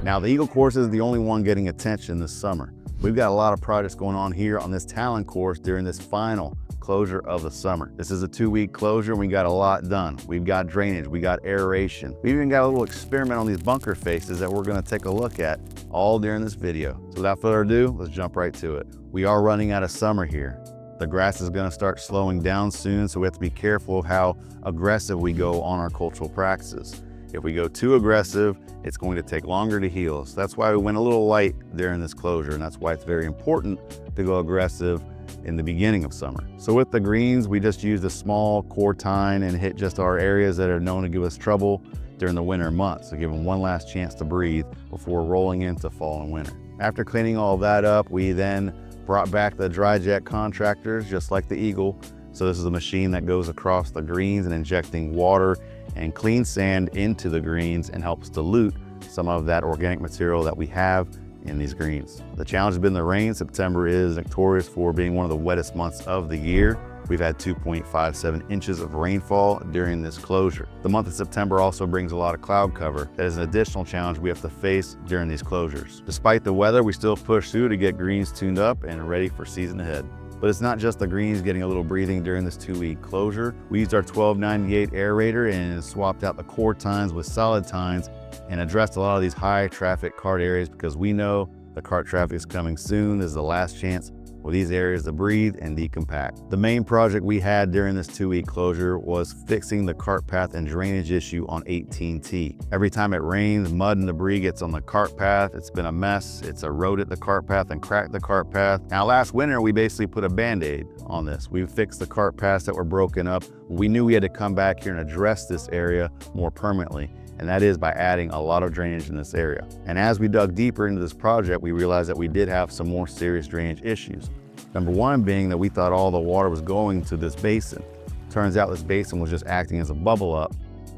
Now, the Eagle course isn't the only one getting attention this summer. We've got a lot of projects going on here on this Talon course during this final closure of the summer. This is a 2-week closure and we got a lot done. We've got drainage, we got aeration. We even got a little experiment on these bunker faces that we're gonna take a look at all during this video. So without further ado, let's jump right to it. We are running out of summer here. The grass is gonna start slowing down soon, so we have to be careful of how aggressive we go on our cultural practices. If we go too aggressive, it's going to take longer to heal. So that's why we went a little light during this closure, and that's why it's very important to go aggressive in the beginning of summer. So with the greens, we just used a small core tine and hit just our areas that are known to give us trouble during the winter months, so give them one last chance to breathe before rolling into fall and winter. After cleaning all that up, we then brought back the DryJect contractors, just like the Eagle. So this is a machine that goes across the greens and injecting water and clean sand into the greens and helps dilute some of that organic material that we have in these greens. The challenge has been the rain. September is notorious for being one of the wettest months of the year. We've had 2.57 inches of rainfall during this closure. The month of September also brings a lot of cloud cover. That is an additional challenge we have to face during these closures. Despite the weather, we still push through to get greens tuned up and ready for season ahead. But it's not just the greens getting a little breathing during this 2-week closure. We used our 1298 aerator and swapped out the core tines with solid tines and addressed a lot of these high traffic cart areas because we know the cart traffic is coming soon. This is the last chance for these areas to breathe and decompact. The main project we had during this 2-week closure was fixing the cart path and drainage issue on 18T. Every time it rains, mud and debris gets on the cart path. It's been a mess. It's eroded the cart path and cracked the cart path. Now last winter, we basically put a Band-Aid on this. We fixed the cart paths that were broken up. We knew we had to come back here and address this area more permanently, and that is by adding a lot of drainage in this area. And as we dug deeper into this project, we realized that we did have some more serious drainage issues. Number one being that we thought all the water was going to this basin. Turns out this basin was just acting as a bubble up,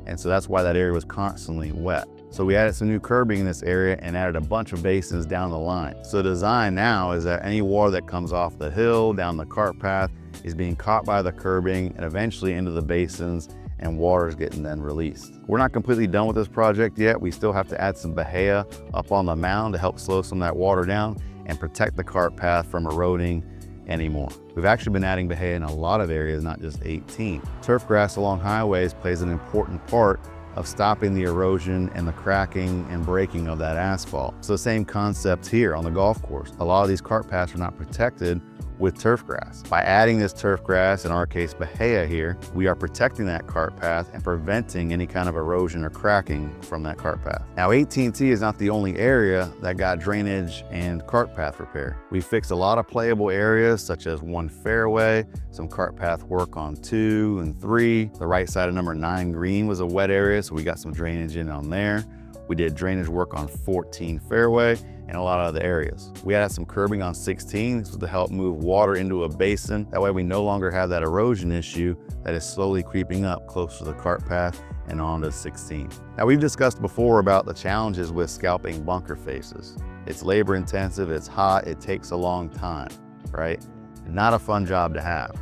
and so that's why that area was constantly wet. So we added some new curbing in this area and added a bunch of basins down the line. So the design now is that any water that comes off the hill, down the cart path, is being caught by the curbing and eventually into the basins, and water is getting then released. We're not completely done with this project yet. We still have to add some Bahia up on the mound to help slow some of that water down and protect the cart path from eroding anymore. We've actually been adding Bahia in a lot of areas, not just 18. Turf grass along highways plays an important part of stopping the erosion and the cracking and breaking of that asphalt. So the same concept here on the golf course. A lot of these cart paths are not protected with turf grass. By adding this turf grass, in our case Bahia here, we are protecting that cart path and preventing any kind of erosion or cracking from that cart path. Now 18T is not the only area that got drainage and cart path repair. We fixed a lot of playable areas such as 1 fairway, some cart path work on 2 and 3. The right side of number 9 green was a wet area, so we got some drainage in on there. We did drainage work on 14 fairway and a lot of other areas. We added some curbing on 16. This was to help move water into a basin. That way we no longer have that erosion issue that is slowly creeping up close to the cart path and onto 16. Now we've discussed before about the challenges with scalping bunker faces. It's labor intensive, it's hot, it takes a long time, right? Not a fun job to have.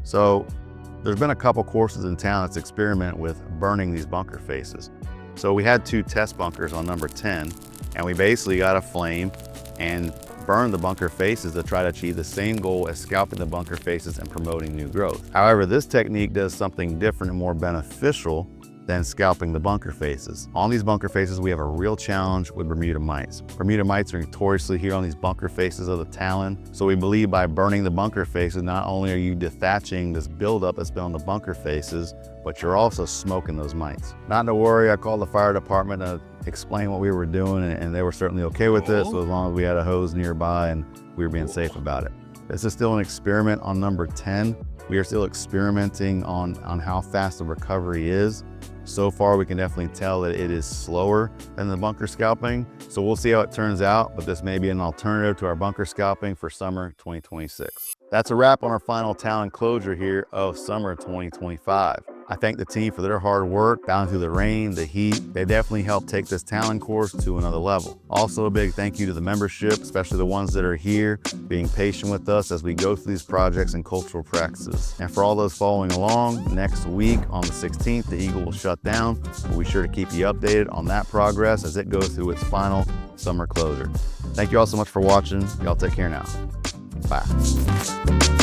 So there's been a couple courses in town that's experiment with burning these bunker faces. So we had 2 test bunkers on number 10, and we basically got a flame and burned the bunker faces to try to achieve the same goal as scalping the bunker faces and promoting new growth. However, this technique does something different and more beneficial than scalping the bunker faces. On these bunker faces, we have a real challenge with Bermuda mites. Bermuda mites are notoriously here on these bunker faces of the Talon. So we believe by burning the bunker faces, not only are you dethatching this buildup that's been on the bunker faces, but you're also smoking those mites. Not to worry, I called the fire department to explain what we were doing, and they were certainly okay with it. So as long as we had a hose nearby and we were being safe about it. This is still an experiment on number 10. We are still experimenting on how fast the recovery is. So far, we can definitely tell that it is slower than the bunker scalping. So we'll see how it turns out, but this may be an alternative to our bunker scalping for summer 2026. That's a wrap on our final Talon closure here of summer 2025. I thank the team for their hard work down through the rain, the heat. They definitely helped take this Talon course to another level. Also a big thank you to the membership, especially the ones that are here, being patient with us as we go through these projects and cultural practices. And for all those following along, next week on the 16th, the Eagle will shut down. We'll be sure to keep you updated on that progress as it goes through its final summer closure. Thank you all so much for watching. Y'all take care now. Bye.